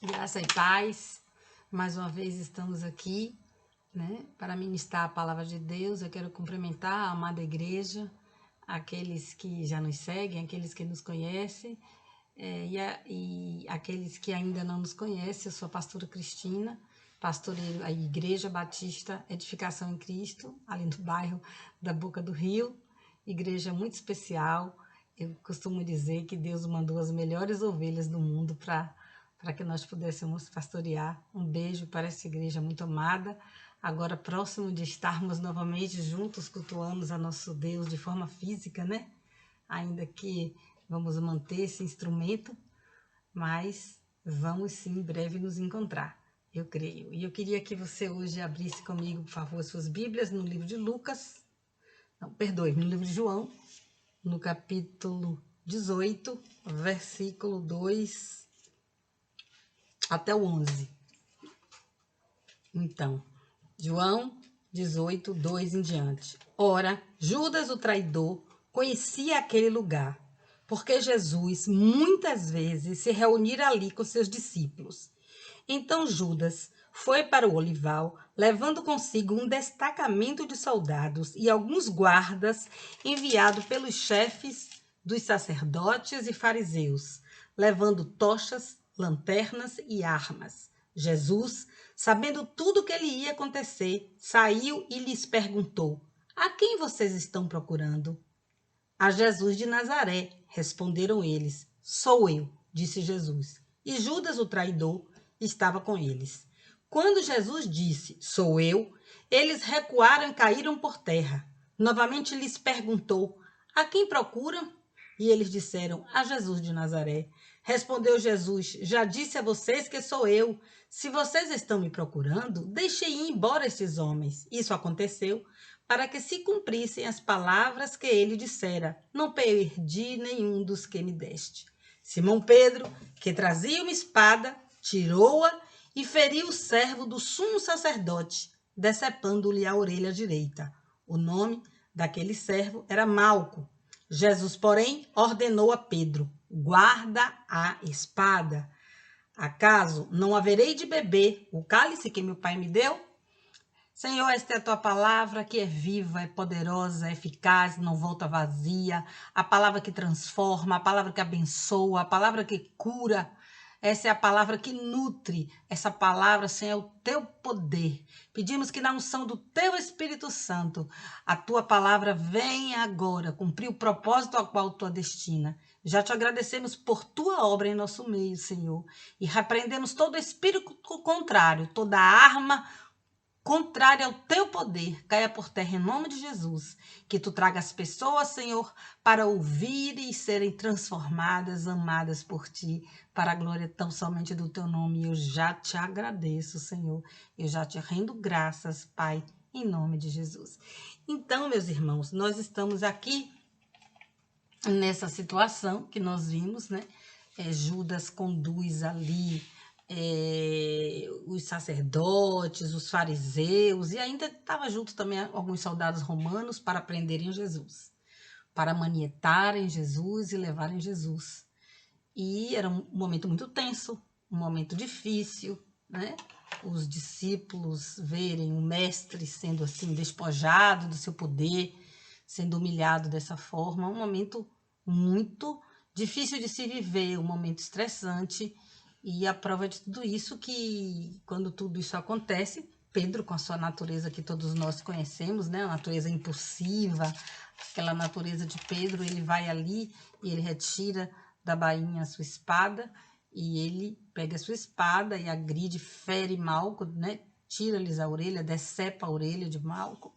Graça e paz. Mais uma vez estamos aqui, né, para ministrar a palavra de Deus. Eu quero cumprimentar a amada igreja, aqueles que já nos seguem, aqueles que nos conhecem, e aqueles que ainda não nos conhecem. Eu sou a pastora Cristina, pastoreio a Igreja Batista Edificação em Cristo, ali no bairro da Boca do Rio. Igreja muito especial. Eu costumo dizer que Deus mandou as melhores ovelhas do mundo para que nós pudéssemos pastorear. Um beijo para essa igreja muito amada. Agora, próximo de estarmos novamente juntos, cultuamos a nosso Deus de forma física, né? Ainda que vamos manter esse instrumento, mas vamos sim em breve nos encontrar, eu creio. E eu queria que você hoje abrisse comigo, por favor, suas Bíblias no livro de Lucas, não, perdoe, no livro de João, no capítulo 18, versículo 2 até o 11. Então, João 18, 2 em diante. Ora, Judas, o traidor, conhecia aquele lugar, porque Jesus muitas vezes se reunira ali com seus discípulos. Então Judas foi para o olival, levando consigo um destacamento de soldados e alguns guardas enviados pelos chefes dos sacerdotes e fariseus, levando tochas, lanternas e armas. Jesus, sabendo tudo o que lhe ia acontecer, saiu e lhes perguntou: A quem vocês estão procurando? A Jesus de Nazaré, responderam eles. Sou eu, disse Jesus. E Judas, o traidor, estava com eles. Quando Jesus disse, sou eu, eles recuaram e caíram por terra. Novamente lhes perguntou, a quem procuram? E eles disseram, a Jesus de Nazaré. Respondeu Jesus, já disse a vocês que sou eu. Se vocês estão me procurando, deixem ir embora estes homens. Isso aconteceu para que se cumprissem as palavras que ele dissera, não perdi nenhum dos que me deste. Simão Pedro, que trazia uma espada, tirou-a e feriu o servo do sumo sacerdote, decepando-lhe a orelha direita. O nome daquele servo era Malco. Jesus, porém, ordenou a Pedro, guarda a espada. Acaso não haverei de beber o cálice que meu pai me deu? Senhor, esta é a tua palavra que é viva, é poderosa, é eficaz, não volta vazia. A palavra que transforma, a palavra que abençoa, a palavra que cura. Essa é a palavra que nutre. Essa palavra, Senhor, é o teu poder. Pedimos que na unção do teu Espírito Santo, a tua palavra venha agora cumprir o propósito ao qual tua destina. Já te agradecemos por tua obra em nosso meio, Senhor. E repreendemos todo espírito contrário, toda arma contrária ao teu poder, caia por terra em nome de Jesus. Que tu traga as pessoas, Senhor, para ouvir e serem transformadas, amadas por ti, para a glória tão somente do teu nome. Eu já te agradeço, Senhor. Eu já te rendo graças, Pai, em nome de Jesus. Então, meus irmãos, nós estamos aqui nessa situação que nós vimos, né? Judas conduz ali os sacerdotes, os fariseus, e ainda estava junto também alguns soldados romanos para prenderem Jesus, para manietarem Jesus e levarem Jesus. E era um momento muito tenso, um momento difícil, né? Os discípulos verem o mestre sendo assim despojado do seu poder, sendo humilhado dessa forma, um momento muito difícil de se viver, um momento estressante. E a prova de tudo isso que quando tudo isso acontece, Pedro, com a sua natureza que todos nós conhecemos, né, a natureza impulsiva, aquela natureza de Pedro, ele vai ali e ele retira da bainha a sua espada e ele pega a sua espada e agride, fere Malco, né, tira-lhes a orelha, decepa a orelha de Malco.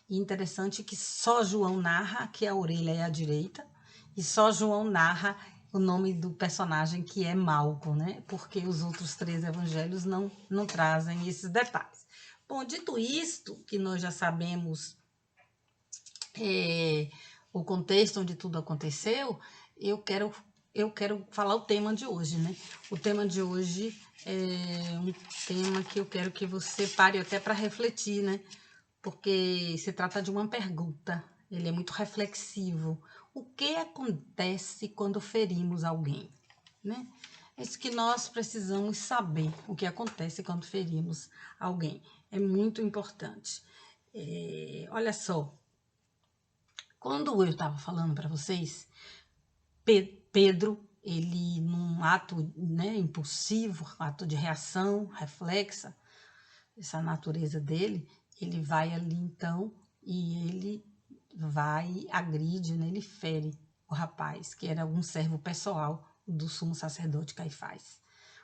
E interessante que só João narra que a orelha é à direita e só João narra o nome do personagem que é Malco, né? Porque os outros 3 evangelhos não trazem esses detalhes. Bom, dito isto, que nós já sabemos o contexto onde tudo aconteceu, eu quero falar o tema de hoje, né? O tema de hoje é um tema que eu quero que você pare até para refletir, né? Porque se trata de uma pergunta, ele é muito reflexivo. O que acontece quando ferimos alguém, né? É isso que nós precisamos saber, o que acontece quando ferimos alguém. É muito importante. Olha só, quando eu estava falando para vocês, Pedro, ele num ato, né, impulsivo, ato de reação, reflexa, essa natureza dele, ele vai ali então e ele vai, agride, né, ele fere o rapaz, que era um servo pessoal do sumo sacerdote Caifás.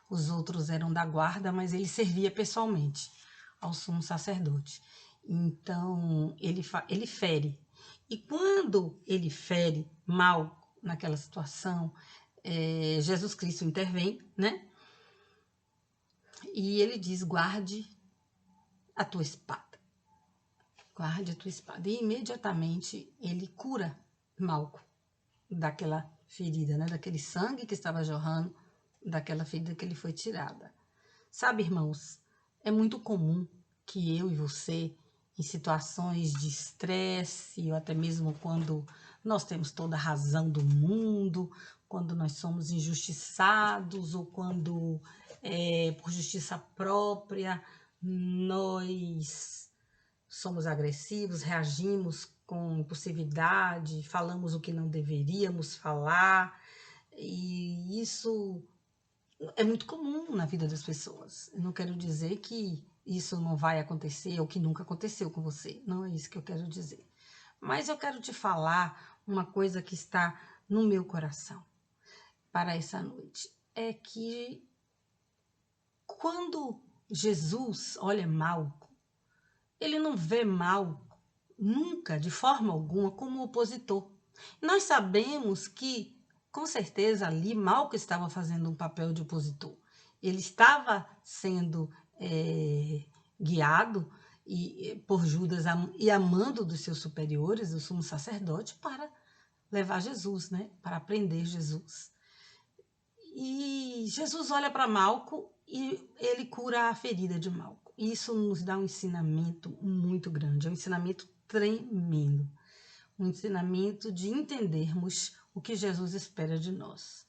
Os outros eram da guarda, mas ele servia pessoalmente ao sumo sacerdote. Então, ele fere. E quando ele fere mal naquela situação, Jesus Cristo intervém, né? E ele diz: guarde a tua espada. Guarde a tua espada. E imediatamente ele cura Malco daquela ferida, né? Daquele sangue que estava jorrando, daquela ferida que ele foi tirada. Sabe, irmãos, é muito comum que eu e você, em situações de estresse, ou até mesmo quando nós temos toda a razão do mundo, quando nós somos injustiçados, ou quando, por justiça própria, nós somos agressivos, reagimos com impulsividade, falamos o que não deveríamos falar, e isso é muito comum na vida das pessoas. Eu não quero dizer que isso não vai acontecer ou que nunca aconteceu com você. Não é isso que eu quero dizer. Mas eu quero te falar uma coisa que está no meu coração para essa noite. É que quando Jesus olha Malco, ele não vê Malco nunca, de forma alguma, como opositor. Nós sabemos que, com certeza, ali Malco estava fazendo um papel de opositor. Ele estava sendo guiado por Judas e amando dos seus superiores, o sumo sacerdote, para levar Jesus, né? Para prender Jesus. E Jesus olha para Malco e ele cura a ferida de Malco. Isso nos dá um ensinamento muito grande, é um ensinamento tremendo. Um ensinamento de entendermos o que Jesus espera de nós.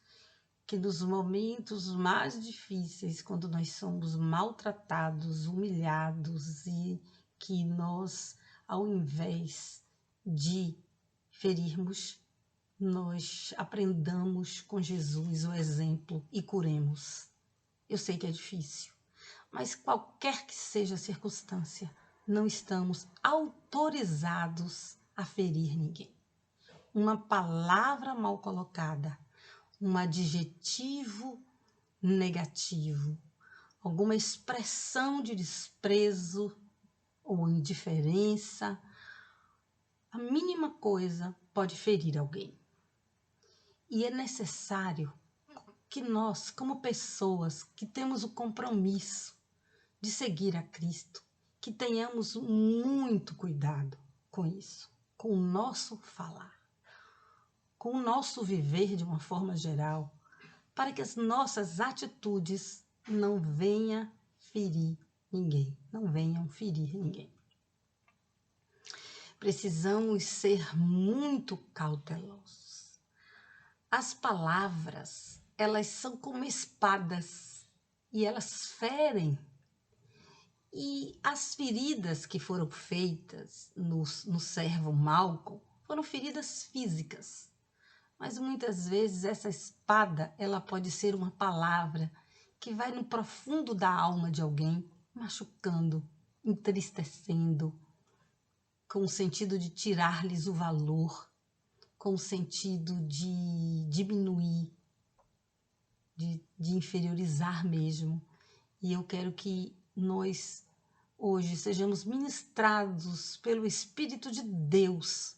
Que nos momentos mais difíceis, quando nós somos maltratados, humilhados e que nós, ao invés de ferirmos, nós aprendamos com Jesus o exemplo e curemos. Eu sei que é difícil, mas qualquer que seja a circunstância, não estamos autorizados a ferir ninguém. Uma palavra mal colocada, um adjetivo negativo, alguma expressão de desprezo ou indiferença, a mínima coisa pode ferir alguém. E é necessário que nós, como pessoas que temos o compromisso de seguir a Cristo, que tenhamos muito cuidado com isso, com o nosso falar, com o nosso viver de uma forma geral, para que as nossas atitudes não venham ferir ninguém, não venham ferir ninguém. Precisamos ser muito cautelosos. As palavras, elas são como espadas e elas ferem. E as feridas que foram feitas no servo Malco foram feridas físicas. Mas muitas vezes essa espada, ela pode ser uma palavra que vai no profundo da alma de alguém, machucando, entristecendo, com o sentido de tirar-lhes o valor, com o sentido de diminuir, de inferiorizar mesmo. E eu quero que nós hoje sejamos ministrados pelo Espírito de Deus,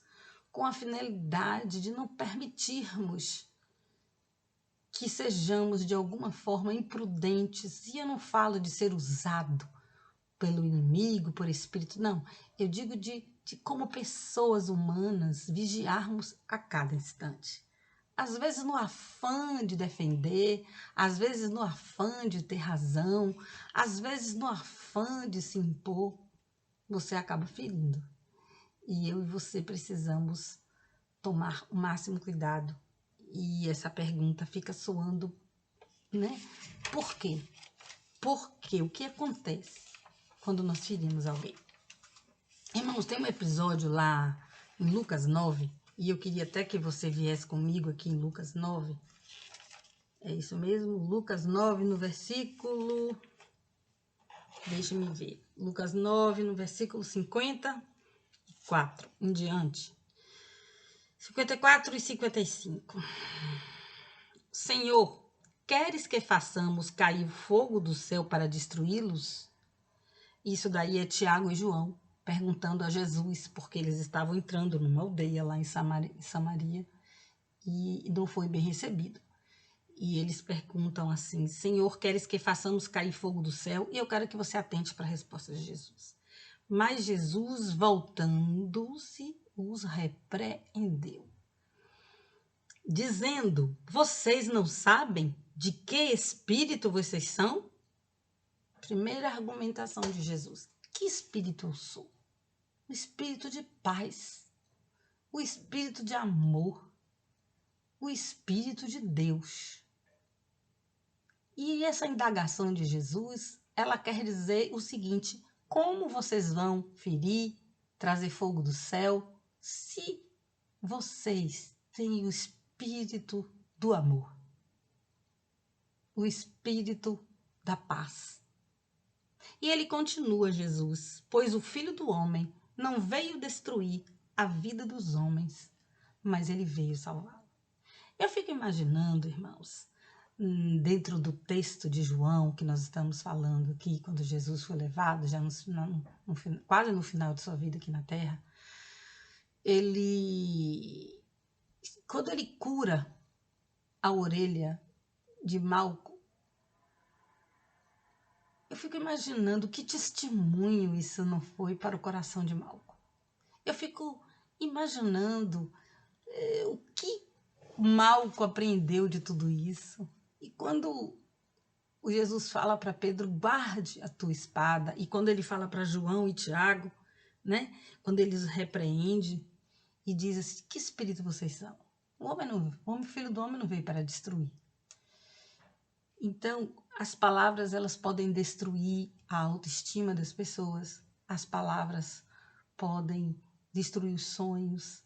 com a finalidade de não permitirmos que sejamos de alguma forma imprudentes. E eu não falo de ser usado pelo inimigo, por espírito, não. Eu digo de como pessoas humanas vigiarmos a cada instante. Às vezes no afã de defender, às vezes no afã de ter razão, às vezes no afã de se impor, você acaba ferindo. E eu e você precisamos tomar o máximo cuidado. E essa pergunta fica soando né? Por quê? Porque o que acontece quando nós ferimos alguém? Irmãos, tem um episódio lá em Lucas 9, e eu queria até que você viesse comigo aqui em Lucas 9. É isso mesmo? Lucas 9, no versículo... Deixa-me ver. Lucas 9, no versículo 54 em diante. 54 e 55. Senhor, queres que façamos cair fogo do céu para destruí-los? Isso daí é Tiago e João perguntando a Jesus, porque eles estavam entrando numa aldeia lá em Samaria e não foi bem recebido. E eles perguntam assim: Senhor, queres que façamos cair fogo do céu? E eu quero que você atente para a resposta de Jesus. Mas Jesus, voltando-se, os repreendeu, dizendo: vocês não sabem de que espírito vocês são? Primeira argumentação de Jesus: que espírito eu sou? O espírito de paz, o espírito de amor, o espírito de Deus. E essa indagação de Jesus, ela quer dizer o seguinte: como vocês vão ferir, trazer fogo do céu, se vocês têm o espírito do amor, o espírito da paz? E ele continua, Jesus: pois o Filho do Homem não veio destruir a vida dos homens, mas ele veio salvá-la. Eu fico imaginando, irmãos, dentro do texto de João que nós estamos falando aqui, quando Jesus foi levado, já quase no final de sua vida aqui na Terra, quando ele cura a orelha de Malco, eu fico imaginando que testemunho isso não foi para o coração de Malco. Eu fico imaginando o que Malco aprendeu de tudo isso. E quando o Jesus fala para Pedro: guarde a tua espada, e quando ele fala para João e Tiago, né, quando ele os repreende e diz assim: que espírito vocês são? O filho do homem não veio para destruir. Então, as palavras, elas podem destruir a autoestima das pessoas, as palavras podem destruir os sonhos,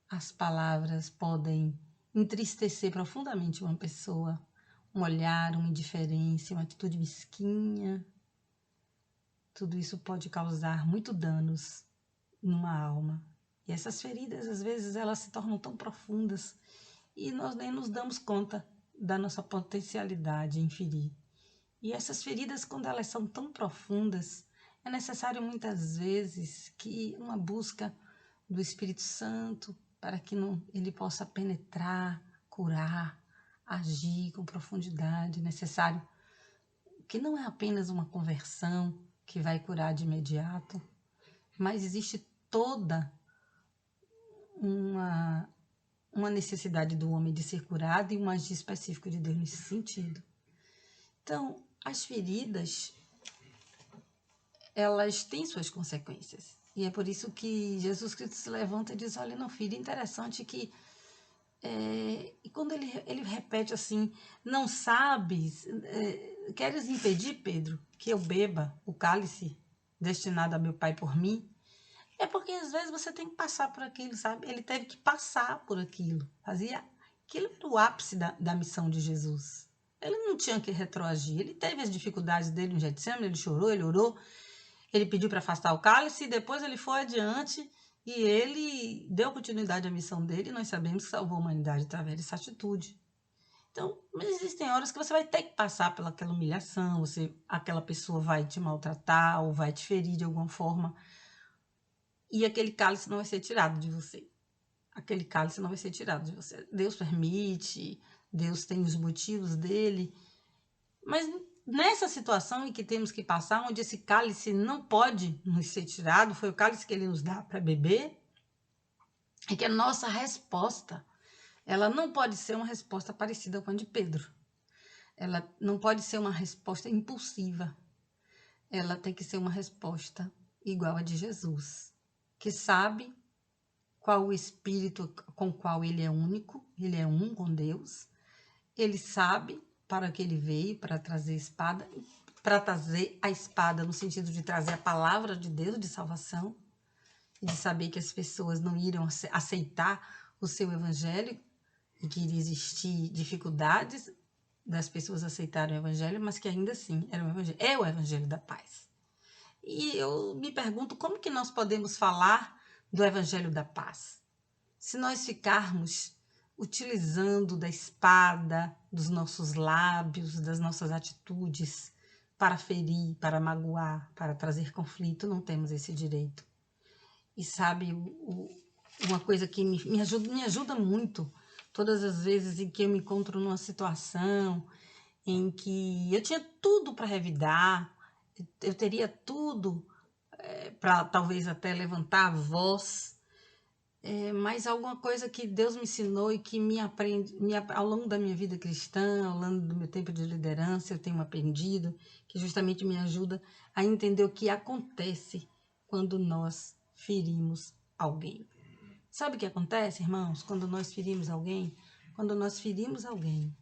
as palavras podem entristecer profundamente uma pessoa, um olhar, uma indiferença, uma atitude mesquinha. Tudo isso pode causar muito danos numa alma. E essas feridas, às vezes, elas se tornam tão profundas e nós nem nos damos conta da nossa potencialidade em ferir. E essas feridas, quando elas são tão profundas, é necessário muitas vezes que uma busca do Espírito Santo para que ele possa penetrar, curar, agir com profundidade. É necessário que não é apenas uma conversão que vai curar de imediato, mas existe toda uma necessidade do homem de ser curado e um agir específico de Deus nesse sentido. Então, as feridas, elas têm suas consequências. E é por isso que Jesus Cristo se levanta e diz: olha, não, filho, interessante que... e quando ele repete assim: não sabes, queres impedir, Pedro, que eu beba o cálice destinado a meu Pai por mim? É porque às vezes você tem que passar por aquilo, sabe? Ele teve que passar por aquilo. Aquilo era o ápice da missão de Jesus. Ele não tinha que retroagir. Ele teve as dificuldades dele no Getsemane, ele chorou, ele orou, ele pediu para afastar o cálice e depois ele foi adiante e ele deu continuidade à missão dele e nós sabemos que salvou a humanidade através dessa atitude. Então, mas existem horas que você vai ter que passar pelaquela humilhação, aquela pessoa vai te maltratar ou vai te ferir de alguma forma. E aquele cálice não vai ser tirado de você. Aquele cálice não vai ser tirado de você. Deus permite, Deus tem os motivos dele. Mas nessa situação em que temos que passar, onde esse cálice não pode nos ser tirado, foi o cálice que ele nos dá para beber, é que a nossa resposta, ela não pode ser uma resposta parecida com a de Pedro. Ela não pode ser uma resposta impulsiva. Ela tem que ser uma resposta igual a de Jesus, que sabe qual o espírito com o qual ele é único, ele é um com Deus. Ele sabe para que ele veio, para trazer espada, para trazer a espada no sentido de trazer a palavra de Deus de salvação, e de saber que as pessoas não iriam aceitar o seu evangelho e que iria existir dificuldades das pessoas aceitarem o evangelho, mas que ainda assim era o evangelho da paz. E eu me pergunto como que nós podemos falar do evangelho da paz se nós ficarmos utilizando da espada, dos nossos lábios, das nossas atitudes para ferir, para magoar, para trazer conflito. Não temos esse direito. E sabe, uma coisa que me ajuda muito, todas as vezes em que eu me encontro numa situação em que eu tinha tudo para revidar, eu teria tudo para talvez até levantar a voz, mas alguma coisa que Deus me ensinou e que ao longo da minha vida cristã, ao longo do meu tempo de liderança, eu tenho aprendido, que justamente me ajuda a entender o que acontece quando nós ferimos alguém. Sabe o que acontece, irmãos, quando nós ferimos alguém? Quando nós ferimos alguém,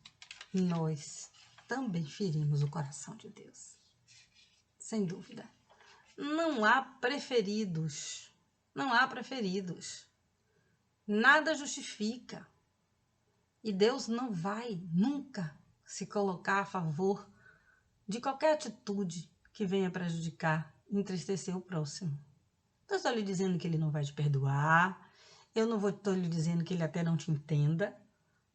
nós também ferimos o coração de Deus. Sem dúvida. Não há preferidos. Não há preferidos. Nada justifica. E Deus não vai nunca se colocar a favor de qualquer atitude que venha prejudicar, entristecer o próximo. Eu estou lhe dizendo que ele não vai te perdoar, eu não estou lhe dizendo que ele até não te entenda,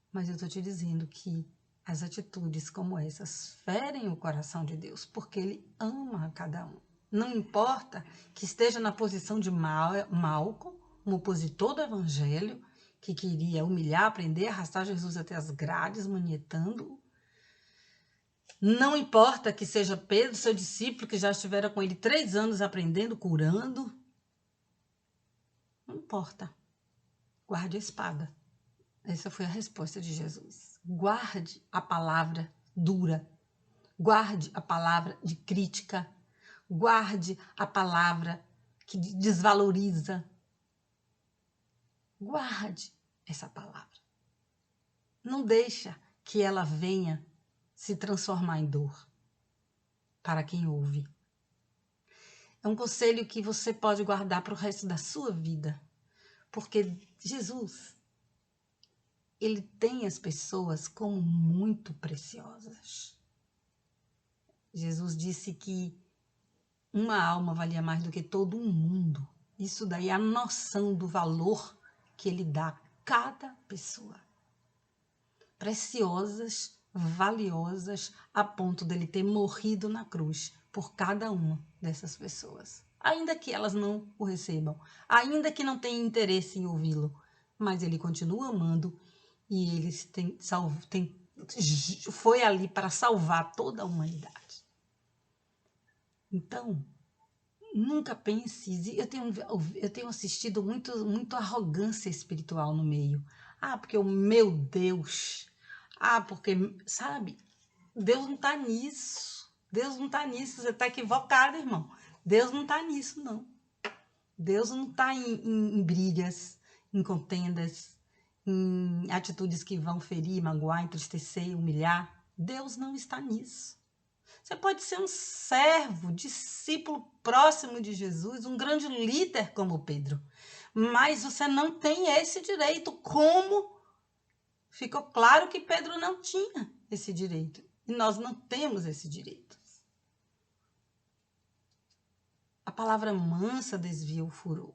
mas eu estou te dizendo que as atitudes como essas ferem o coração de Deus, porque ele ama a cada um. Não importa que esteja na posição de Malco, um opositor do evangelho, que queria humilhar, prender, arrastar Jesus até as grades, manietando-o. Não importa que seja Pedro, seu discípulo, que já estivera com ele 3 anos aprendendo, curando. Não importa. Guarde a espada. Essa foi a resposta de Jesus. Guarde a palavra dura. Guarde a palavra de crítica. Guarde a palavra que desvaloriza. Guarde essa palavra. Não deixa que ela venha se transformar em dor para quem ouve. É um conselho que você pode guardar para o resto da sua vida, porque Jesus, ele tem as pessoas como muito preciosas. Jesus disse que uma alma valia mais do que todo um mundo. Isso daí é a noção do valor que ele dá a cada pessoa. Preciosas, valiosas, a ponto dele ter morrido na cruz por cada uma dessas pessoas. Ainda que elas não o recebam, ainda que não tenham interesse em ouvi-lo, mas ele continua amando e ele foi ali para salvar toda a humanidade. Então, nunca pense, eu tenho assistido muito arrogância espiritual no meio. Ah, porque o meu Deus, porque, sabe, Deus não está nisso. Deus não está nisso, você está equivocado, irmão. Deus não está nisso, não. Deus não está em brigas, em contendas, em atitudes que vão ferir, magoar, entristecer, humilhar. Deus não está nisso. Você pode ser um servo, discípulo próximo de Jesus, um grande líder como Pedro, mas você não tem esse direito, como ficou claro que Pedro não tinha esse direito. E nós não temos esse direito. A palavra mansa desvia o furor.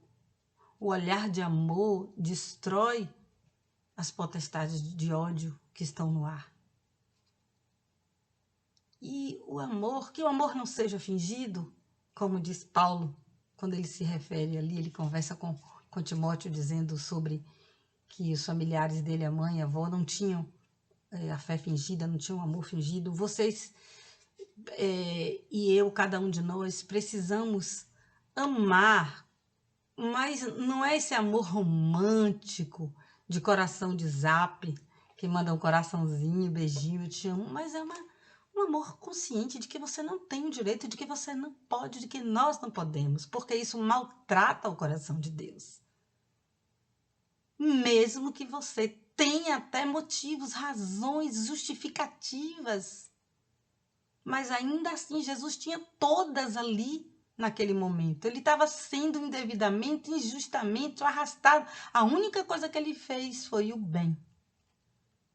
O olhar de amor destrói as potestades de ódio que estão no ar. E o amor, que o amor não seja fingido, como diz Paulo, quando ele se refere ali, ele conversa com Timóteo dizendo sobre que os familiares dele, a mãe e a avó, não tinham a fé fingida, não tinham amor fingido. Vocês e eu, cada um de nós, precisamos amar, mas não é esse amor romântico de coração de zap, que manda um coraçãozinho, beijinho, eu te amo, mas é um amor consciente de que você não tem o direito, de que você não pode, de que nós não podemos, porque isso maltrata o coração de Deus. Mesmo que você tem até motivos, razões, justificativas. Mas ainda assim, Jesus tinha todas ali naquele momento. Ele estava sendo indevidamente, injustamente arrastado. A única coisa que ele fez foi o bem.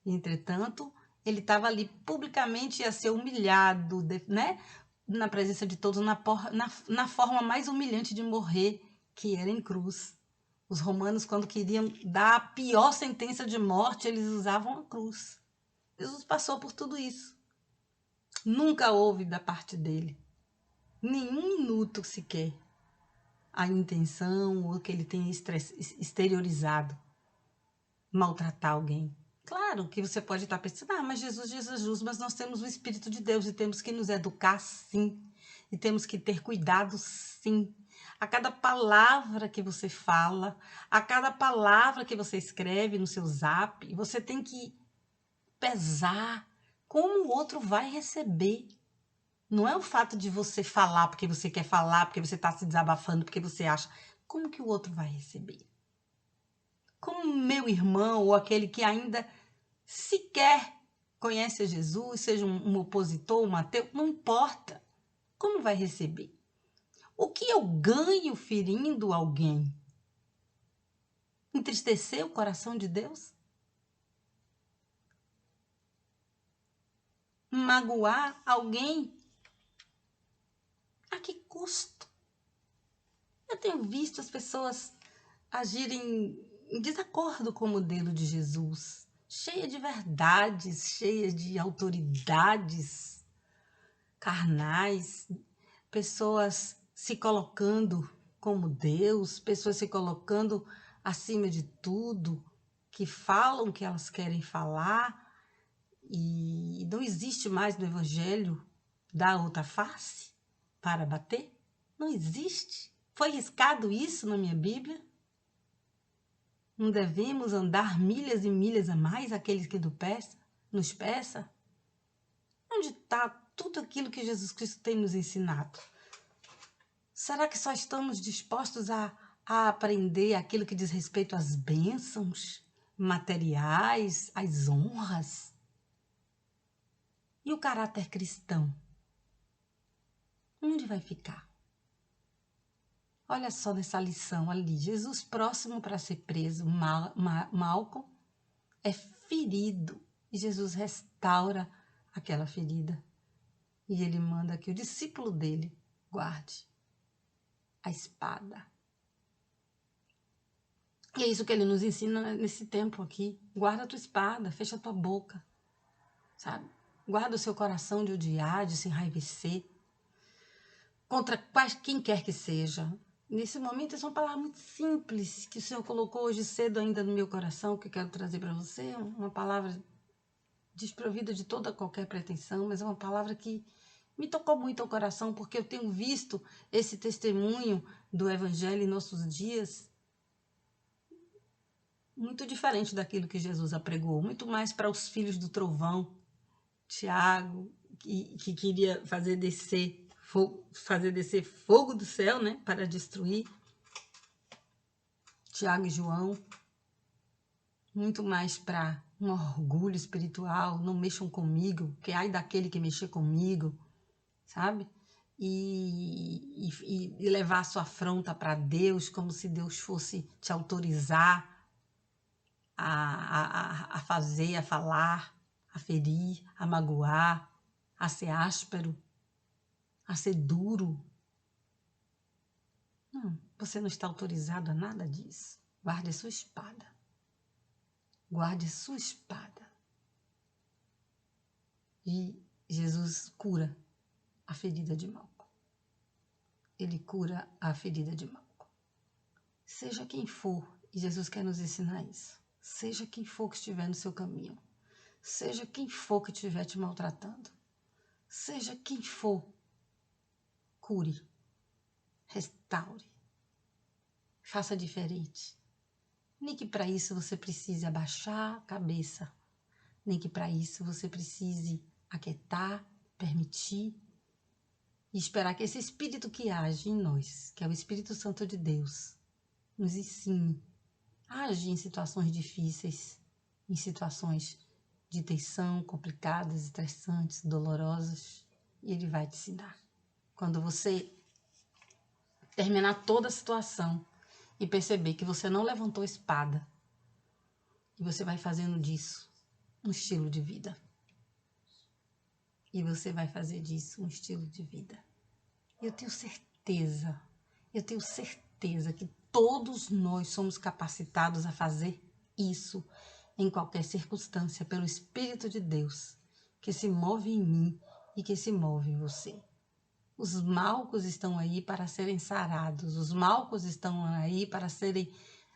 Entretanto, ele estava ali publicamente, ia ser humilhado, né? Na presença de todos, na forma mais humilhante de morrer, que era em cruz. Os romanos, quando queriam dar a pior sentença de morte, eles usavam a cruz. Jesus passou por tudo isso. Nunca houve da parte dele nenhum minuto sequer a intenção ou que ele tenha exteriorizado maltratar alguém. Claro que você pode estar pensando, mas Jesus diz Jesus, mas nós temos o Espírito de Deus e temos que nos educar sim, e temos que ter cuidado sim. A cada palavra que você fala, a cada palavra que você escreve no seu zap, você tem que pesar como o outro vai receber. Não é o fato de você falar porque você quer falar, porque você está se desabafando, porque você acha. Como que o outro vai receber? Como meu irmão ou aquele que ainda sequer conhece a Jesus, seja um opositor, um ateu, não importa. Como vai receber? O que eu ganho ferindo alguém? Entristecer o coração de Deus? Magoar alguém? A que custo? Eu tenho visto as pessoas agirem em desacordo com o modelo de Jesus, cheia de verdades, cheia de autoridades carnais, pessoas se colocando como Deus, pessoas se colocando acima de tudo, que falam o que elas querem falar, e não existe mais no Evangelho dar outra face para bater? Não existe. Foi riscado isso na minha Bíblia? Não devemos andar milhas e milhas a mais aqueles que nos peça? Onde está tudo aquilo que Jesus Cristo tem nos ensinado? Será que só estamos dispostos a aprender aquilo que diz respeito às bênçãos materiais, às honras? E o caráter cristão? Onde vai ficar? Olha só nessa lição ali, Jesus próximo para ser preso, Malcolm é ferido e Jesus restaura aquela ferida. E ele manda que o discípulo dele guarde a espada. E é isso que ele nos ensina nesse tempo aqui. Guarda a tua espada, fecha a tua boca, sabe? Guarda o seu coração de odiar, de se enraivecer contra quem quer que seja. Nesse momento, essa é uma palavra muito simples que o Senhor colocou hoje cedo ainda no meu coração, que eu quero trazer para você. Uma palavra desprovida de toda qualquer pretensão, mas é uma palavra que me tocou muito ao coração, porque eu tenho visto esse testemunho do Evangelho em nossos dias muito diferente daquilo que Jesus apregou, muito mais para os filhos do trovão, Tiago, que queria fazer descer fogo do céu, né, para destruir, Tiago e João, muito mais para um orgulho espiritual, não mexam comigo, que ai daquele que mexer comigo, sabe? E levar a sua afronta para Deus, como se Deus fosse te autorizar a fazer, a falar, a ferir, a magoar, a ser áspero, a ser duro. Não, você não está autorizado a nada disso. Guarde a sua espada. Guarde a sua espada. E Jesus cura a ferida de Malco. Ele cura a ferida de Malco. Seja quem for, e Jesus quer nos ensinar isso. Seja quem for que estiver no seu caminho. Seja quem for que estiver te maltratando. Seja quem for, cure, restaure, faça diferente. Nem que para isso você precise abaixar a cabeça, nem que para isso você precise aquietar, permitir e esperar que esse Espírito que age em nós, que é o Espírito Santo de Deus, nos ensine a agir em situações difíceis, em situações de tensão, complicadas, estressantes, dolorosas, e Ele vai te ensinar. Quando você terminar toda a situação e perceber que você não levantou espada, e você vai fazendo disso um estilo de vida. E você vai fazer disso um estilo de vida. Eu tenho certeza que todos nós somos capacitados a fazer isso em qualquer circunstância pelo Espírito de Deus que se move em mim e que se move em você. Os malcos estão aí para serem sarados, os malcos estão aí para serem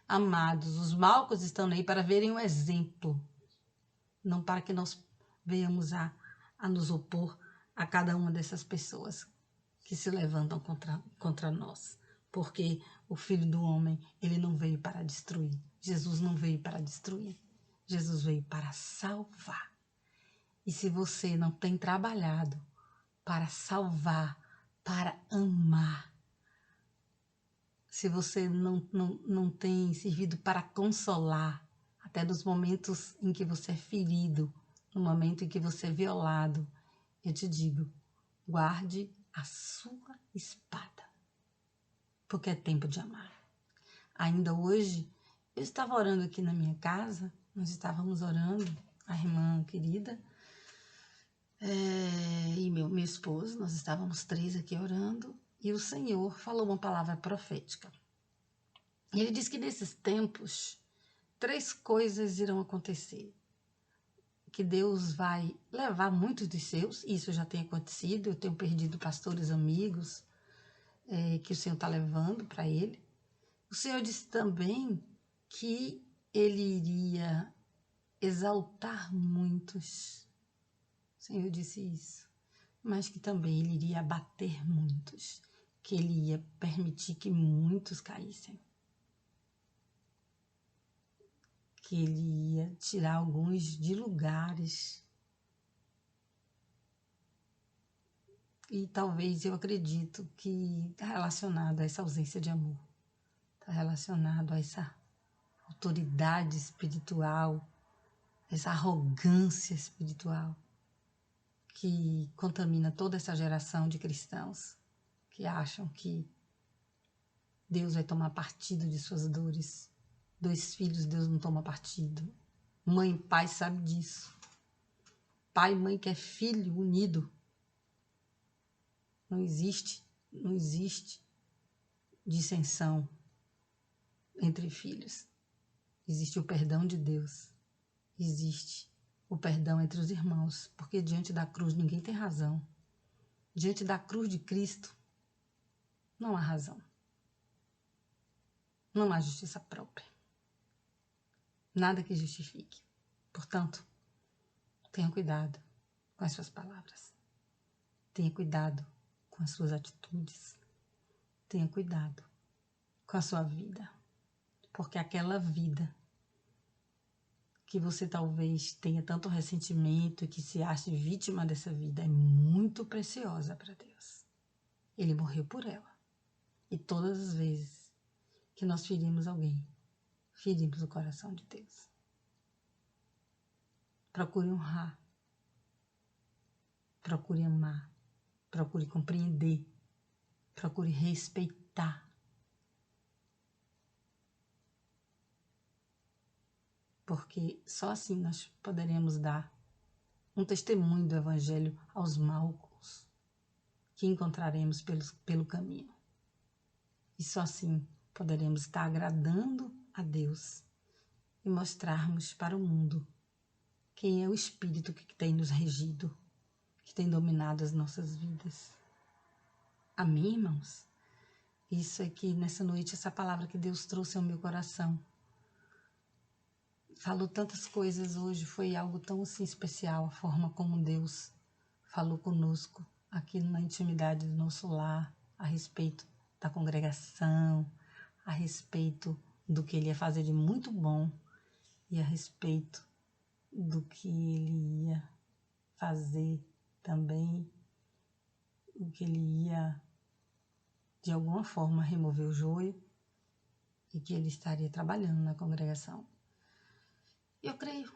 amados, os malcos estão aí para verem um exemplo, não para que nós venhamos a nos opor a cada uma dessas pessoas que se levantam contra nós. Porque o Filho do Homem, ele não veio para destruir. Jesus não veio para destruir. Jesus veio para salvar. E se você não tem trabalhado para salvar, para amar, se você não tem servido para consolar, até nos momentos em que você é ferido, no momento em que você é violado, eu te digo, guarde a sua espada, porque é tempo de amar. Ainda hoje, eu estava orando aqui na minha casa, nós estávamos orando, a irmã querida e meu esposo, nós estávamos 3 aqui orando, e o Senhor falou uma palavra profética. E Ele disse que nesses tempos, 3 coisas irão acontecer. Que Deus vai levar muitos dos seus, isso já tem acontecido, eu tenho perdido pastores amigos que o Senhor está levando para Ele. O Senhor disse também que Ele iria exaltar muitos. O Senhor disse isso. Mas que também Ele iria abater muitos. Que Ele ia permitir que muitos caíssem. Que Ele ia tirar alguns de lugares. E talvez eu acredito que está relacionado a essa ausência de amor. Está relacionado a essa autoridade espiritual, essa arrogância espiritual que contamina toda essa geração de cristãos que acham que Deus vai tomar partido de suas dores. 2 filhos, Deus não toma partido. Mãe e pai sabe disso. Pai e mãe quer filho unido. Não existe dissensão entre filhos. Existe o perdão de Deus. Existe o perdão entre os irmãos, porque diante da cruz ninguém tem razão. Diante da cruz de Cristo não há razão. Não há justiça própria. Nada que justifique. Portanto, tenha cuidado com as suas palavras. Tenha cuidado com as suas atitudes. Tenha cuidado com a sua vida. Porque aquela vida que você talvez tenha tanto ressentimento e que se ache vítima dessa vida é muito preciosa para Deus. Ele morreu por ela. E todas as vezes que nós ferimos alguém, ferimos o coração de Deus. Procure honrar. Procure amar. Procure compreender. Procure respeitar. Porque só assim nós poderemos dar um testemunho do Evangelho aos malcos que encontraremos pelo caminho. E só assim poderemos estar agradando a Deus e mostrarmos para o mundo quem é o Espírito que tem nos regido, que tem dominado as nossas vidas. Amém, irmãos? Isso aqui, nessa noite, essa palavra que Deus trouxe ao meu coração. Falou tantas coisas hoje, foi algo tão assim especial, a forma como Deus falou conosco aqui na intimidade do nosso lar, a respeito da congregação, a respeito do que Ele ia fazer de muito bom e a respeito do que Ele ia fazer também, o que Ele ia, de alguma forma, remover o joio e que Ele estaria trabalhando na congregação. Eu creio,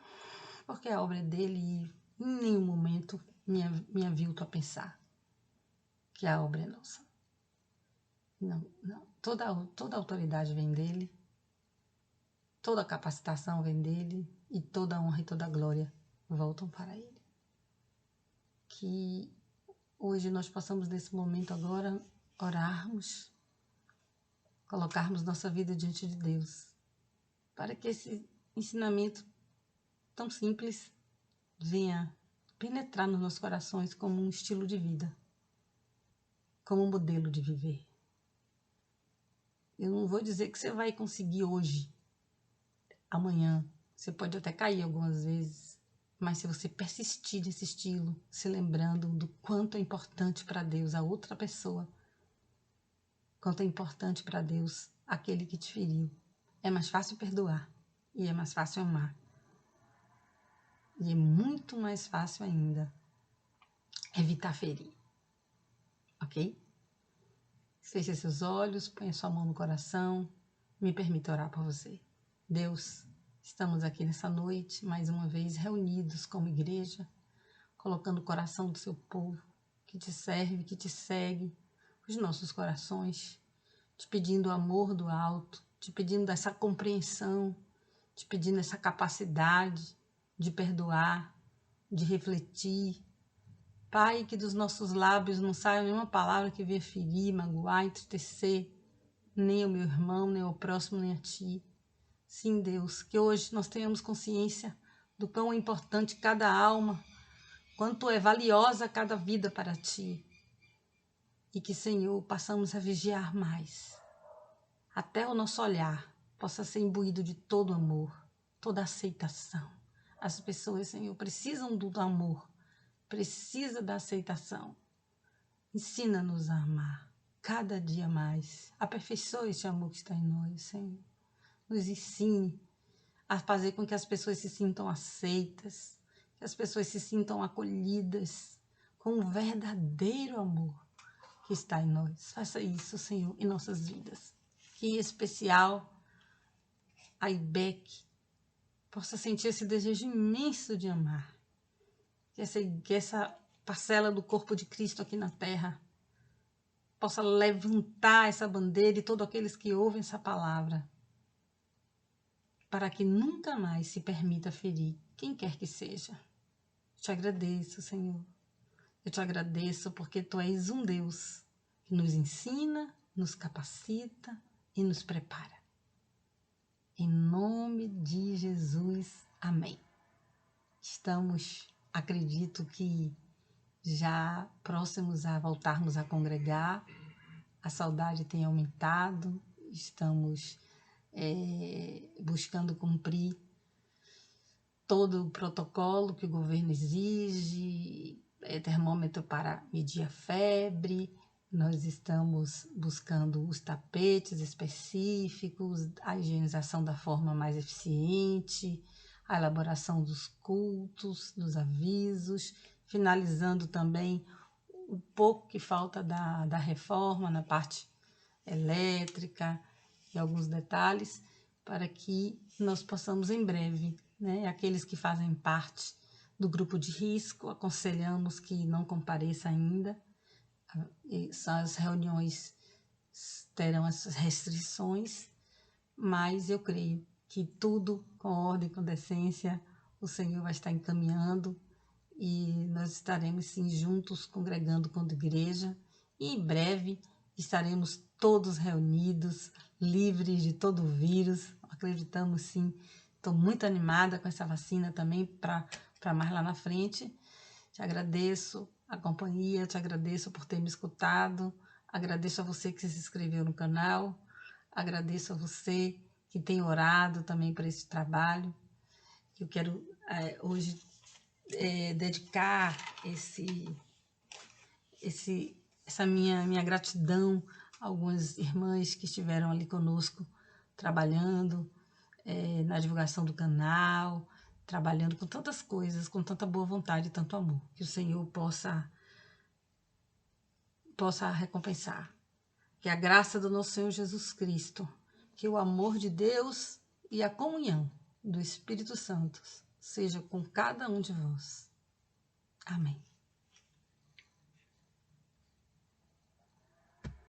porque a obra é dele e em nenhum momento me avilto a pensar que a obra é nossa. Não, não. Toda a autoridade vem dele, toda a capacitação vem dele e toda a honra e toda a glória voltam para ele. Que hoje nós possamos, nesse momento agora, orarmos, colocarmos nossa vida diante de Deus, para que esse ensinamento tão simples venha penetrar nos nossos corações como um estilo de vida, como um modelo de viver. Eu não vou dizer que você vai conseguir hoje, amanhã. Você pode até cair algumas vezes, mas se você persistir nesse estilo, se lembrando do quanto é importante para Deus a outra pessoa, quanto é importante para Deus aquele que te feriu, é mais fácil perdoar e é mais fácil amar. E é muito mais fácil ainda evitar ferir, ok? Feche seus olhos, ponha sua mão no coração, me permita orar por você. Deus, estamos aqui nessa noite, mais uma vez, reunidos como igreja, colocando o coração do seu povo, que te serve, que te segue, os nossos corações, te pedindo o amor do alto, te pedindo essa compreensão, te pedindo essa capacidade de perdoar, de refletir. Pai, que dos nossos lábios não saia nenhuma palavra que venha ferir, magoar, entristecer, nem o meu irmão, nem o próximo, nem a ti. Sim, Deus, que hoje nós tenhamos consciência do quão é importante cada alma, quanto é valiosa cada vida para ti. E que, Senhor, passamos a vigiar mais. Até o nosso olhar possa ser imbuído de todo amor, toda aceitação. As pessoas, Senhor, precisam do amor, precisam da aceitação. Ensina-nos a amar cada dia mais. Aperfeiçoe este amor que está em nós, Senhor. Nos ensine a fazer com que as pessoas se sintam aceitas, que as pessoas se sintam acolhidas com o verdadeiro amor que está em nós. Faça isso, Senhor, em nossas vidas. Que em especial a Ibec possa sentir esse desejo imenso de amar. Que essa parcela do corpo de Cristo aqui na terra possa levantar essa bandeira e todos aqueles que ouvem essa palavra, para que nunca mais se permita ferir quem quer que seja. Eu te agradeço, Senhor. Eu te agradeço porque Tu és um Deus que nos ensina, nos capacita e nos prepara. Em nome de Jesus, amém. Estamos, acredito que já próximos a voltarmos a congregar. A saudade tem aumentado, estamos buscando cumprir todo o protocolo que o governo exige, termômetro para medir a febre, nós estamos buscando os tapetes específicos, a higienização da forma mais eficiente, a elaboração dos cultos, dos avisos, finalizando também o pouco que falta da reforma na parte elétrica e alguns detalhes, para que nós possamos em breve, né, aqueles que fazem parte do grupo de risco, aconselhamos que não compareça ainda, as reuniões terão essas restrições, mas eu creio que tudo com ordem e com decência o Senhor vai estar encaminhando e nós estaremos sim juntos congregando como igreja e em breve estaremos todos reunidos, livres de todo o vírus, acreditamos sim. Estou muito animada com essa vacina também para mais lá na frente. Te agradeço a companhia, te agradeço por ter me escutado, agradeço a você que se inscreveu no canal, agradeço a você que tem orado também por esse trabalho. Eu quero hoje dedicar essa minha gratidão a algumas irmãs que estiveram ali conosco trabalhando na divulgação do canal, trabalhando com tantas coisas, com tanta boa vontade e tanto amor. Que o Senhor possa recompensar. Que a graça do nosso Senhor Jesus Cristo, que o amor de Deus e a comunhão do Espírito Santo seja com cada um de vós. Amém.